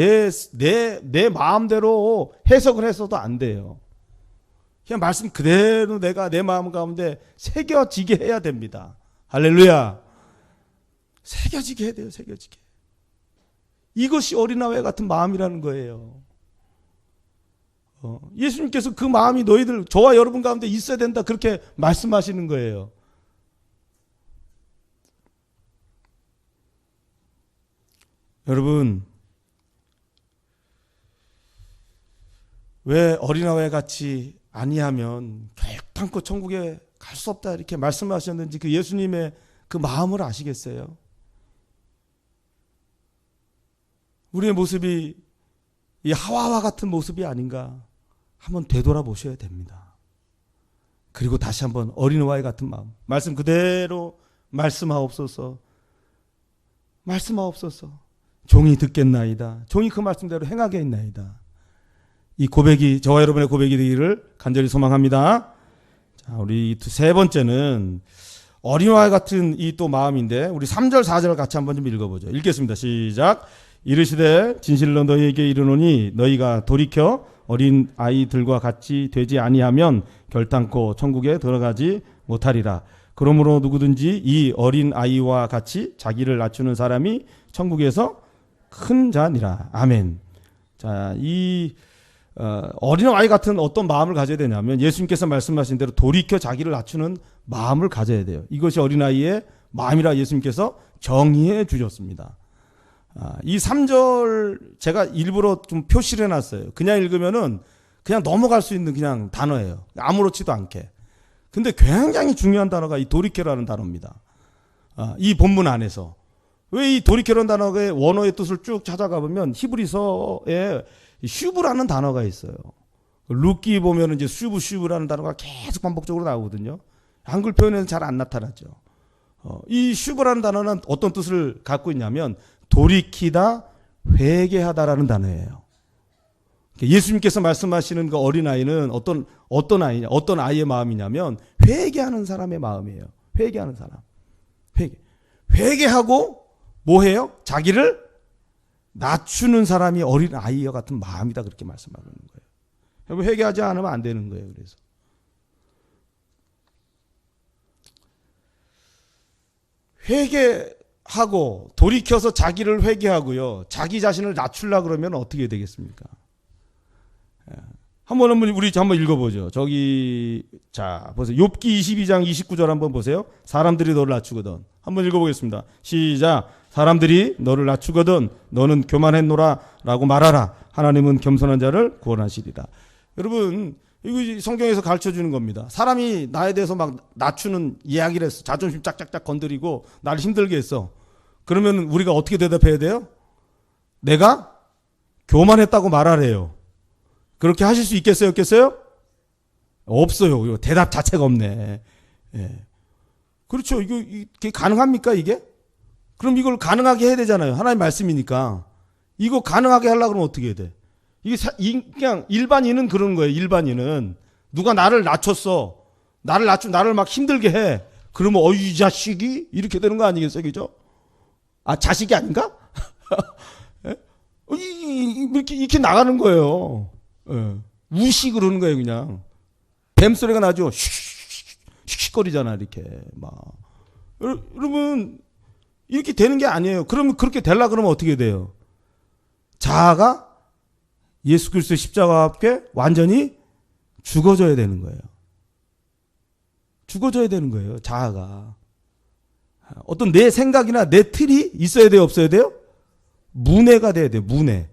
내 마음대로 해석을 해서도 안 돼요. 그냥 말씀 그대로 내가 내 마음 가운데 새겨지게 해야 됩니다. 할렐루야. 새겨지게 해야 돼요. 새겨지게. 이것이 어린아이 같은 마음이라는 거예요. 예수님께서 그 마음이 너희들 저와 여러분 가운데 있어야 된다 그렇게 말씀하시는 거예요. 여러분 왜 어린아이 같이 아니하면 결단코 천국에 갈 수 없다 이렇게 말씀하셨는지 그 예수님의 그 마음을 아시겠어요? 우리의 모습이 이 하와와 같은 모습이 아닌가 한번 되돌아보셔야 됩니다. 그리고 다시 한번 어린아이 같은 마음 말씀 그대로 말씀하옵소서. 말씀하옵소서. 종이 듣겠나이다. 종이 그 말씀대로 행하겠나이다. 이 고백이 저와 여러분의 고백이 되기를 간절히 소망합니다. 자, 우리 세 번째는 어린아이 같은 이 또 마음인데 우리 3절 4절 같이 한번 좀 읽어보죠. 읽겠습니다. 시작. 이르시되 진실로 너희에게 이르노니 너희가 돌이켜 어린 아이들과 같이 되지 아니하면 결단코 천국에 들어가지 못하리라. 그러므로 누구든지 이 어린 아이와 같이 자기를 낮추는 사람이 천국에서 큰 자니라. 아멘. 자, 이 어린아이 같은 어떤 마음을 가져야 되냐면 예수님께서 말씀하신 대로 돌이켜 자기를 낮추는 마음을 가져야 돼요. 이것이 어린아이의 마음이라 예수님께서 정의해 주셨습니다. 이 3절 제가 일부러 좀 표시를 해놨어요. 그냥 읽으면은 그냥 넘어갈 수 있는 그냥 단어예요. 아무렇지도 않게. 근데 굉장히 중요한 단어가 이 돌이켜라는 단어입니다. 이 본문 안에서. 왜 이 돌이켜라는 단어의 원어의 뜻을 쭉 찾아가 보면 히브리서에 슈브라는 단어가 있어요. 룻기 보면 이제 슈브라는 단어가 계속 반복적으로 나오거든요. 한글 표현에는 잘 안 나타나죠. 이 슈브라는 단어는 어떤 뜻을 갖고 있냐면 돌이키다, 회개하다라는 단어예요. 예수님께서 말씀하시는 그 어린아이는 어떤 아이냐, 어떤 아이의 마음이냐면 회개하는 사람의 마음이에요. 회개하는 사람. 회개하고 뭐 해요? 자기를 낮추는 사람이 어린아이와 같은 마음이다. 그렇게 말씀하고 있는 거예요. 여러분, 회개하지 않으면 안 되는 거예요. 그래서. 회개하고 돌이켜서 자기를 회개하고요. 자기 자신을 낮추려고 그러면 어떻게 되겠습니까? 우리 한번 읽어보죠. 자, 보세요. 욥기 22장 29절 한번 보세요. 사람들이 너를 낮추거든. 한번 읽어보겠습니다. 시작. 사람들이 너를 낮추거든 너는 교만했노라 라고 말하라. 하나님은 겸손한 자를 구원하시리라. 여러분, 이거 성경에서 가르쳐주는 겁니다. 사람이 나에 대해서 막 낮추는 이야기를 했어. 자존심 짝짝짝 건드리고 나를 힘들게 했어. 그러면 우리가 어떻게 대답해야 돼요? 내가 교만했다고 말하래요. 그렇게 하실 수 있겠어요? 없겠어요? 없어요. 대답 자체가 없네. 예. 그렇죠. 이게 가능합니까, 이게? 그럼 이걸 가능하게 해야 되잖아요. 하나님 말씀이니까. 이거 가능하게 하려고 그러면 어떻게 해야 돼? 그냥 일반인은 그러는 거예요. 일반인은. 누가 나를 낮췄어. 나를 막 힘들게 해. 그러면 이 자식이? 이렇게 되는 거 아니겠어요? 그죠? 자식이 아닌가? 이렇게 나가는 거예요. 예. 우시 그러는 거예요, 그냥. 뱀소리가 나죠? 슉슉거리잖아, 이렇게. 막. 여러분, 이렇게 되는 게 아니에요. 그러면 그렇게 되려고 그러면 어떻게 돼요? 자아가 예수 그리스도의 십자가와 함께 완전히 죽어져야 되는 거예요. 죽어져야 되는 거예요, 자아가. 어떤 내 생각이나 내 틀이 있어야 돼요, 없어야 돼요? 문해가 돼야 돼요, 문해.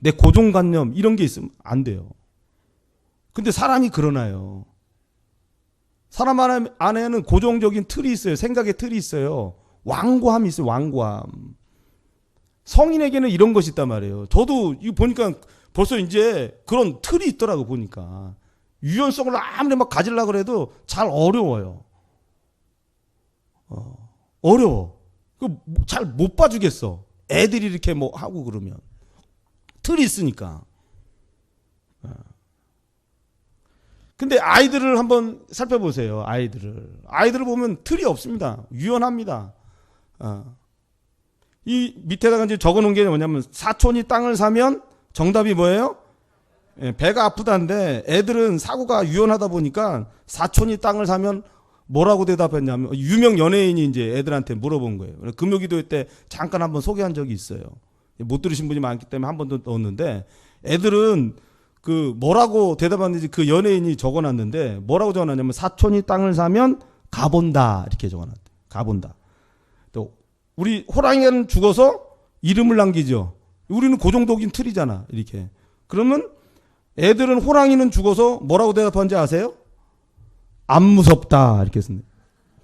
내 고정관념 이런 게 있으면 안 돼요. 근데 사람이 그러나요? 사람 안에는 고정적인 틀이 있어요. 생각의 틀이 있어요. 완고함이 있어요. 완고함. 성인에게는 이런 것이 있단 말이에요. 저도 이거 보니까 벌써 이제 그런 틀이 있더라고 보니까. 유연성을 아무리 막 가지려고 해도 잘 어려워요. 어려워. 잘 못 봐주겠어. 애들이 이렇게 뭐 하고 그러면. 틀이 있으니까. 근데 아이들을 한번 살펴보세요. 아이들을 보면 틀이 없습니다. 유연합니다. 이 밑에다가 이제 적어 놓은 게 뭐냐면 사촌이 땅을 사면 정답이 뭐예요? 배가 아프다는데 애들은 사고가 유연하다 보니까 사촌이 땅을 사면 뭐라고 대답했냐면 유명 연예인이 이제 애들한테 물어본 거예요. 금요기도 때 잠깐 한번 소개한 적이 있어요. 못 들으신 분이 많기 때문에 한 번 더 넣었는데 애들은 뭐라고 대답하는지 그 연예인이 적어놨는데 뭐라고 적어놨냐면 사촌이 땅을 사면 가본다 이렇게 적어놨대. 가본다. 또 우리 호랑이는 죽어서 이름을 남기죠. 우리는 고정적인 틀이잖아 이렇게. 그러면 애들은 호랑이는 죽어서 뭐라고 대답하는지 아세요? 안 무섭다 이렇게 쓰네.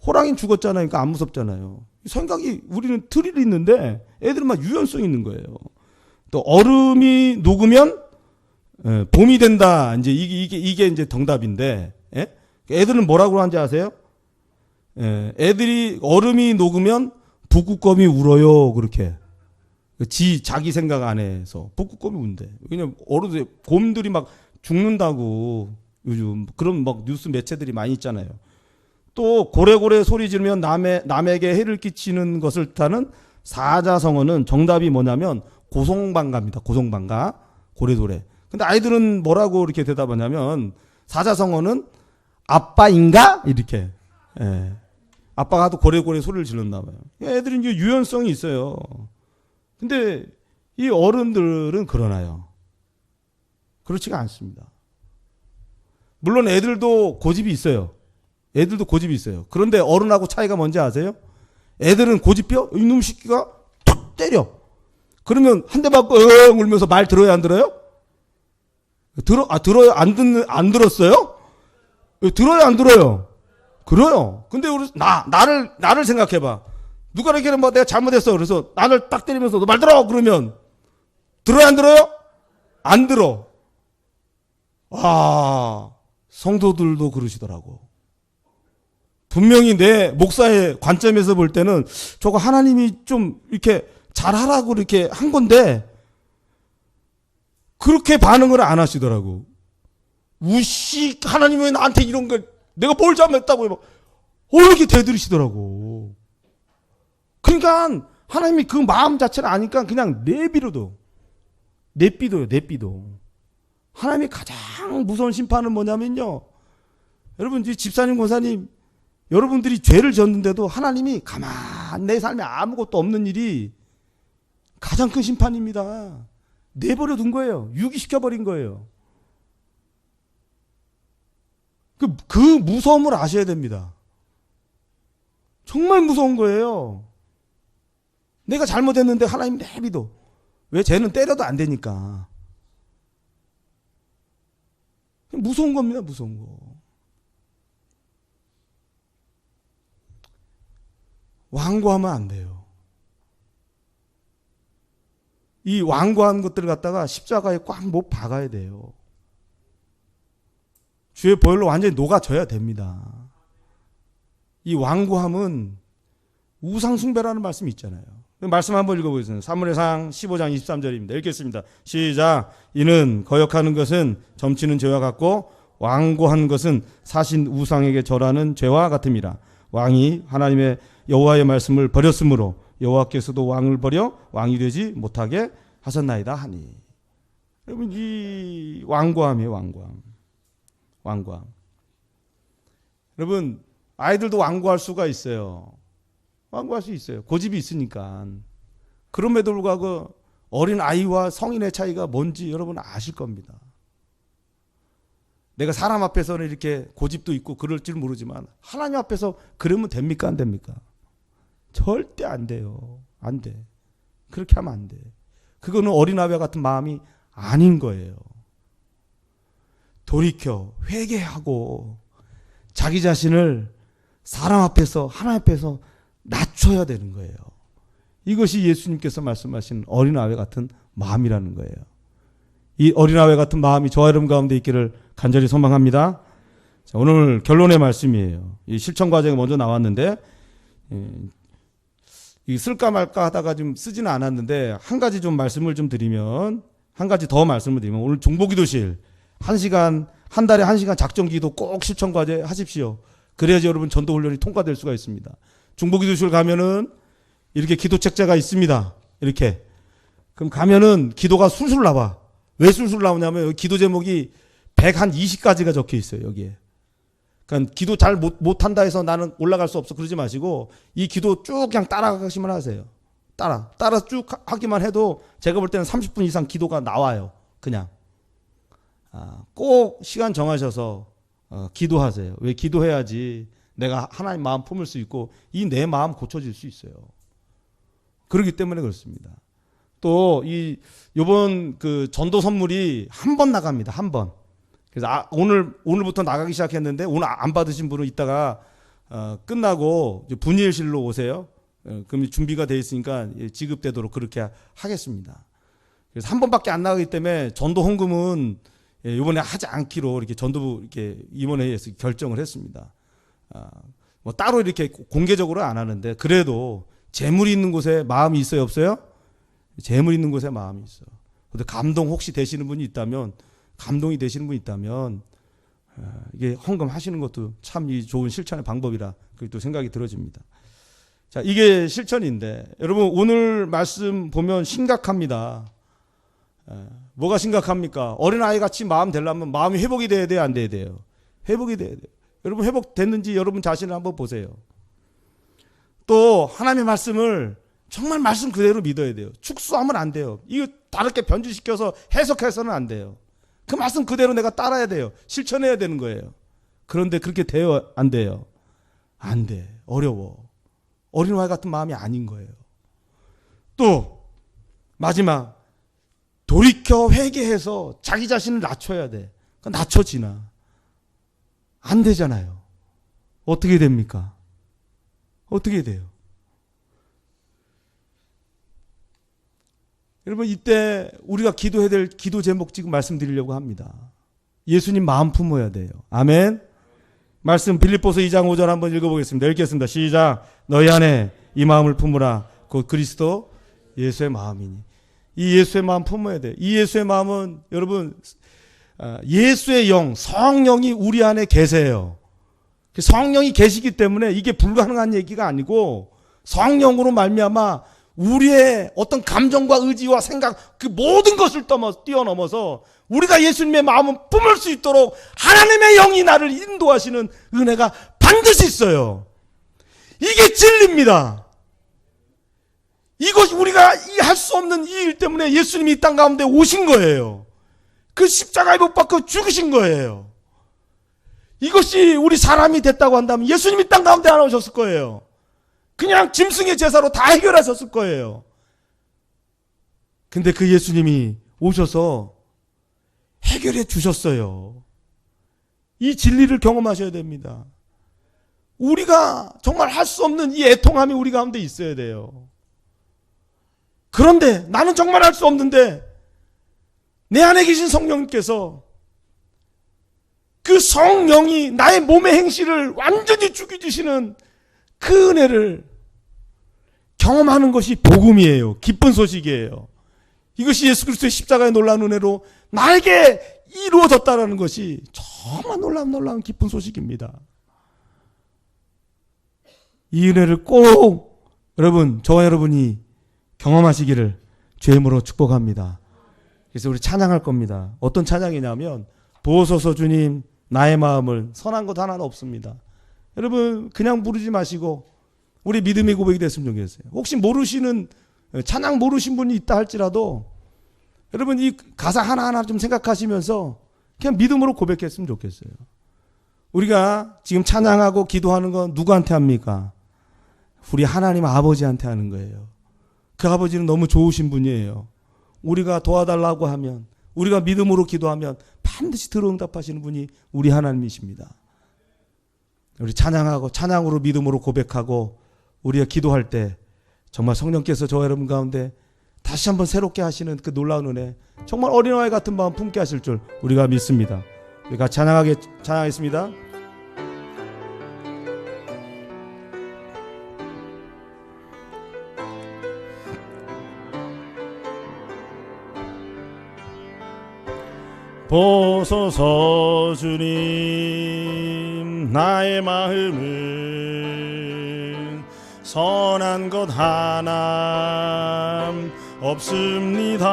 호랑이는 죽었잖아요. 그러니까 안 무섭잖아요. 생각이 우리는 틀이 있는데 애들은 막 유연성이 있는 거예요. 또 얼음이 녹으면 봄이 된다. 이제 이게 이제 정답인데, 예? 애들은 뭐라고 하는지 아세요? 애들이 얼음이 녹으면 북극곰이 울어요. 그렇게. 자기 생각 안에서 북극곰이 운대. 왜냐면 어른들 곰들이 막 죽는다고 요즘 그런 막 뉴스 매체들이 많이 있잖아요. 또 고래고래 소리 지르면 남에게 해를 끼치는 것을 뜻하는 사자성어는 정답이 뭐냐면 고성방가입니다. 고성방가. 고래도래. 근데 아이들은 뭐라고 이렇게 대답하냐면 사자성어는 아빠인가? 이렇게. 예. 아빠가 또 고래고래 소리를 지른다 봐요. 애들은 이제 유연성이 있어요. 근데 이 어른들은 그러나요? 그렇지가 않습니다. 물론 애들도 고집이 있어요. 그런데 어른하고 차이가 뭔지 아세요? 애들은 고집뼈 이놈 새끼가 툭 때려. 그러면 한 대 맞고 응 울면서 말 들어요 안 들어요? 들어요 안 들었어요? 들어요 안 들어요? 그래요. 근데 우리 나를 생각해봐. 누가 이렇게 뭐 내가 잘못했어. 그래서 나를 딱 때리면서 너 말 들어 그러면 들어요 안 들어요? 안 들어. 성도들도 그러시더라고. 분명히 내 목사의 관점에서 볼 때는 저거 하나님이 좀 이렇게 잘하라고 이렇게 한 건데 그렇게 반응을 안 하시더라고. 우씨 하나님이 왜 나한테 이런 걸 내가 뭘 잘못했다고 이렇게 대들으시더라고. 그러니까 하나님이 그 마음 자체를 아니까 그냥 내비둬요. 하나님이 가장 무서운 심판은 뭐냐면요. 여러분 집사님 권사님 여러분들이 죄를 졌는데도 하나님이 가만 내 삶에 아무것도 없는 일이 가장 큰 심판입니다. 내버려 둔 거예요. 유기시켜버린 거예요. 그 무서움을 아셔야 됩니다. 정말 무서운 거예요. 내가 잘못했는데 하나님 내비둬. 왜? 쟤는 때려도 안 되니까. 무서운 겁니다. 무서운 거. 완고하면 안 돼요. 이 완고한 것들을 갖다가 십자가에 꽉 못 박아야 돼요. 주의 보혈로 완전히 녹아져야 됩니다. 이 완고함은 우상숭배라는 말씀이 있잖아요. 말씀 한번 읽어보겠습니다. 사무엘상 15장 23절입니다. 읽겠습니다. 시작. 이는 거역하는 것은 점치는 죄와 같고 완고한 것은 사신 우상에게 절하는 죄와 같음이라. 왕이 하나님의 여호와의 말씀을 버렸으므로 여호와께서도 왕을 버려 왕이 되지 못하게 하셨나이다 하니. 여러분 이 완고함이에요. 완고함. 여러분 아이들도 완고할 수가 있어요. 완고할 수 있어요. 고집이 있으니까. 그럼에도 불구하고 어린 아이와 성인의 차이가 뭔지 여러분 아실 겁니다. 내가 사람 앞에서는 이렇게 고집도 있고 그럴 줄 모르지만 하나님 앞에서 그러면 됩니까 안 됩니까? 절대 안 돼요. 안 돼. 그렇게 하면 안 돼. 그거는 어린아이와 같은 마음이 아닌 거예요. 돌이켜 회개하고 자기 자신을 사람 앞에서 하나님 앞에서 낮춰야 되는 거예요. 이것이 예수님께서 말씀하신 어린아이 같은 마음이라는 거예요. 이 어린아이 같은 마음이 저와 여러분 가운데 있기를 간절히 소망합니다. 자, 오늘 결론의 말씀이에요. 이 실천 과정이 먼저 나왔는데 이 쓸까 말까 하다가 좀 쓰지는 않았는데 한 가지 좀 말씀을 좀 드리면 한 가지 더 말씀을 드리면 오늘 중보기도실 1시간 한 달에 1시간 작정기도 꼭 실천 과제 하십시오. 그래야지 여러분 전도훈련이 통과될 수가 있습니다. 중보기도실 가면은 이렇게 기도 책자가 있습니다. 이렇게. 그럼 가면은 기도가 술술 나와. 왜 술술 나오냐면 여기 기도 제목이 120가지가 적혀 있어요. 여기에. 그러니까 기도 잘 못한다 해서 나는 올라갈 수 없어 그러지 마시고 이 기도 쭉 그냥 따라가시면 하세요. 따라 쭉 하기만 해도 제가 볼 때는 30분 이상 기도가 나와요. 그냥. 꼭 시간 정하셔서 기도하세요. 왜? 기도해야지 내가 하나님 마음 품을 수 있고 이 내 마음 고쳐질 수 있어요. 그렇기 때문에 그렇습니다. 또 요번 그 전도 선물이 한 번 나갑니다. 한 번. 그래서 오늘부터 나가기 시작했는데 오늘 안 받으신 분은 이따가 끝나고 분일실로 오세요. 그럼 준비가 돼 있으니까 지급되도록 그렇게 하겠습니다. 그래서 한 번밖에 안 나가기 때문에 전도 헌금은 이번에 하지 않기로 이렇게 전도부 이렇게 임원회의에서 결정을 했습니다. 뭐 따로 이렇게 공개적으로 안 하는데 그래도 재물이 있는 곳에 마음이 있어요, 없어요? 재물이 있는 곳에 마음이 있어. 근데 감동 혹시 되시는 분이 있다면 감동이 되시는 분이 있다면 이게 헌금하시는 것도 참 좋은 실천의 방법이라 그렇게 또 생각이 들어집니다. 자, 이게 실천인데 여러분 오늘 말씀 보면 심각합니다. 뭐가 심각합니까? 어린아이 같이 마음 되려면 마음이 회복이 돼야 돼요, 안 돼야 돼요? 회복이 돼야 돼요. 여러분 회복됐는지 여러분 자신을 한번 보세요. 또 하나님의 말씀을 정말 말씀 그대로 믿어야 돼요. 축소하면 안 돼요. 이거 다르게 변주시켜서 해석해서는 안 돼요. 그 말씀 그대로 내가 따라야 돼요. 실천해야 되는 거예요. 그런데 그렇게 돼요? 안 돼요? 안 돼. 어려워. 어린아이 같은 마음이 아닌 거예요. 또 마지막, 돌이켜 회개해서 자기 자신을 낮춰야 돼. 낮춰지나? 안 되잖아요. 어떻게 됩니까? 어떻게 돼요? 여러분, 이때 우리가 기도해야 될 기도 제목 지금 말씀드리려고 합니다. 예수님 마음 품어야 돼요. 아멘. 말씀 빌립보서 2장 5절 한번 읽어보겠습니다. 읽겠습니다. 시작. 너희 안에 이 마음을 품으라. 곧 그리스도 예수의 마음이니. 이 예수의 마음 품어야 돼요. 이 예수의 마음은 여러분, 예수의 영, 성령이 우리 안에 계세요. 성령이 계시기 때문에 이게 불가능한 얘기가 아니고, 성령으로 말미암아 우리의 어떤 감정과 의지와 생각, 그 모든 것을 뛰어넘어서 우리가 예수님의 마음을 품을 수 있도록 하나님의 영이 나를 인도하시는 은혜가 반드시 있어요. 이게 진리입니다. 이것이 우리가 할 수 없는 이 일 때문에 예수님이 이 땅 가운데 오신 거예요. 그 십자가에 못 박혀 죽으신 거예요. 이것이 우리 사람이 됐다고 한다면 예수님이 땅 가운데 안 오셨을 거예요. 그냥 짐승의 제사로 다 해결하셨을 거예요. 근데 그 예수님이 오셔서 해결해 주셨어요. 이 진리를 경험하셔야 됩니다. 우리가 정말 할 수 없는 이 애통함이 우리 가운데 있어야 돼요. 그런데 나는 정말 할 수 없는데 내 안에 계신 성령님께서 그 성령이 나의 몸의 행실을 완전히 죽여주시는 그 은혜를 경험하는 것이 복음이에요. 기쁜 소식이에요. 이것이 예수 그리스도의 십자가의 놀라운 은혜로 나에게 이루어졌다는 것이 정말 놀라운 기쁜 소식입니다. 이 은혜를 꼭 여러분, 저와 여러분이 경험하시기를 주의 이름으로 축복합니다. 그래서 우리 찬양할 겁니다. 어떤 찬양이냐면, 보소서 주님 나의 마음을, 선한 것 하나는 없습니다. 여러분, 그냥 부르지 마시고 우리 믿음의 고백이 됐으면 좋겠어요. 혹시 모르시는, 찬양 모르신 분이 있다 할지라도 여러분 이 가사 하나하나 좀 생각하시면서 그냥 믿음으로 고백했으면 좋겠어요. 우리가 지금 찬양하고 기도하는 건 누구한테 합니까? 우리 하나님 아버지한테 하는 거예요. 그 아버지는 너무 좋으신 분이에요. 우리가 도와달라고 하면, 우리가 믿음으로 기도하면 반드시 들어응답하시는 분이 우리 하나님이십니다. 우리 찬양하고 찬양으로 믿음으로 고백하고 우리가 기도할 때 정말 성령께서 저와 여러분 가운데 다시 한번 새롭게 하시는 그 놀라운 은혜, 정말 어린아이 같은 마음 품게 하실 줄 우리가 믿습니다. 우리가 찬양하겠습니다. 보소서 주님 나의 마음은 선한 것 하나 없습니다.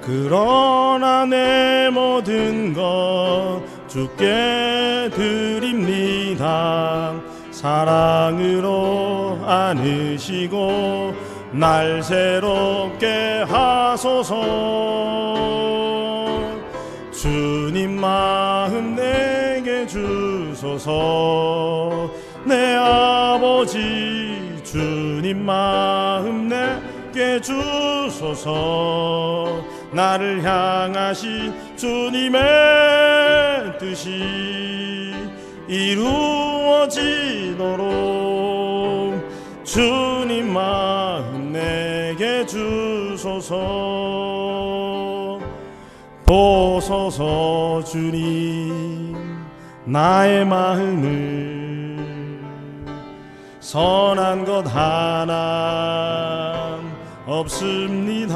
그러나 내 모든 것 주께 드립니다. 사랑으로 안으시고 날 새롭게 하소서. 주님 마음 내게 주소서. 내 아버지 주님 마음 내게 주소서. 나를 향하신 주님의 뜻이 이루어지도록 주님 마음 내게 주소서. 보소서 주님 나의 마음을 선한 것 하나 없습니다.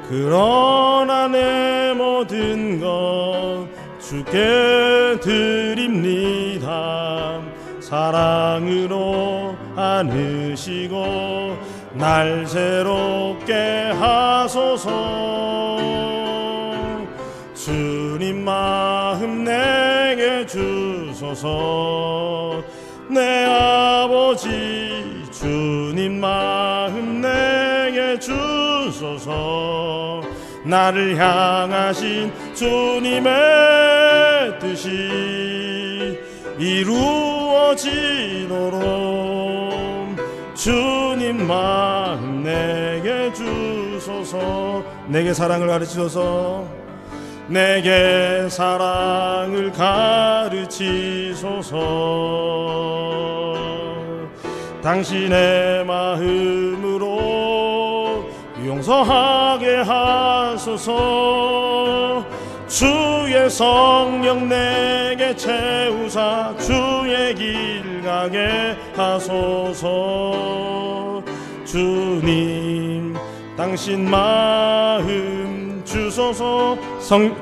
그러나 내 모든 것 주께 드립니다. 사랑으로 안으시고 날 새롭게 하소서. 주님 마음 내게 주소서. 내 아버지 주님 마음 내게 주소서. 나를 향하신 주님의 뜻이 이루어지도록 주님 마음 내게 주소서. 내게 사랑을 가르치소서. 내게 사랑을 가르치소서. 당신의 마음으로 용서하게 하소서. 주의 성령 내게 채우사 주의 길 가게 하소서. 주님 당신 마음 주소서.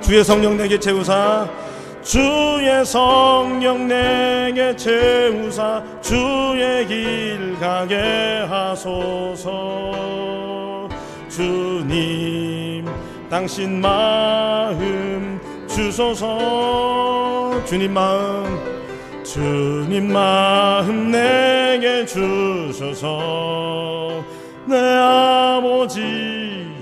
주의 성령 내게 채우사 주의 성령 내게 채우사 주의 길 가게 하소서. 주님 당신 마음 주소서. 주님 마음 내게 주소서. 내 아버지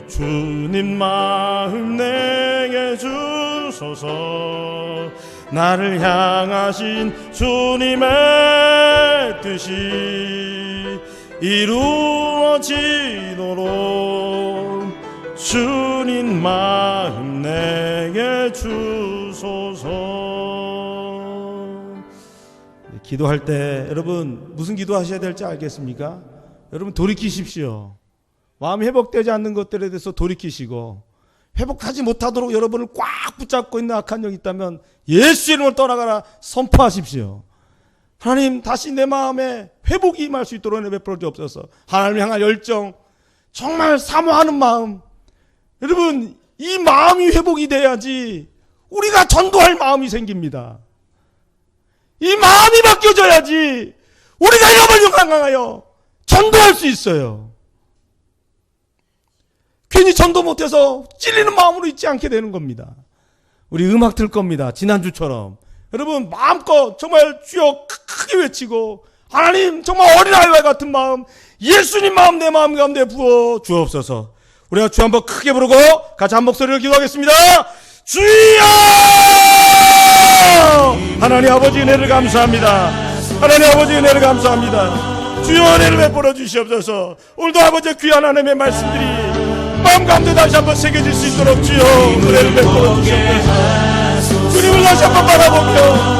주님 마음 내게 주소서. 나를 향하신 주님의 뜻이 이루어지도록 주님 마음 내게 주소서. 기도할 때 여러분 무슨 기도하셔야 될지 알겠습니까? 여러분 돌이키십시오. 마음이 회복되지 않는 것들에 대해서 돌이키시고, 회복하지 못하도록 여러분을 꽉 붙잡고 있는 악한 영이 있다면 예수 이름으로 떠나가라 선포하십시오. 하나님 다시 내 마음에 회복이 임할 수 있도록 은혜 베풀어 주옵소서. 하나님을 향한 열정, 정말 사모하는 마음, 여러분 이 마음이 회복이 돼야지 우리가 전도할 마음이 생깁니다. 이 마음이 바뀌어져야지 우리가 여러분을 향하여 전도할 수 있어요. 괜히 전도 못해서 찔리는 마음으로 있지 않게 되는 겁니다. 우리 음악 들 겁니다. 지난주처럼 여러분 마음껏 정말 주여 크게 외치고, 하나님 정말 어린아이와 같은 마음, 예수님 마음 내 마음 가운데 부어 주옵소서. 우리가 주 한번 크게 부르고 같이 한 목소리를 기도하겠습니다. 주여! 하나님 아버지 은혜를 감사합니다. 하나님 아버지 은혜를 감사합니다. 주여 은혜를 베풀어 주시옵소서. 오늘도 아버지 귀한 하나님의 말씀들이 마음 가운데 다시 한번 새겨질 수 있도록 주여 은혜를 베풀어 주시옵소서. 주님을 다시 한번 바라보며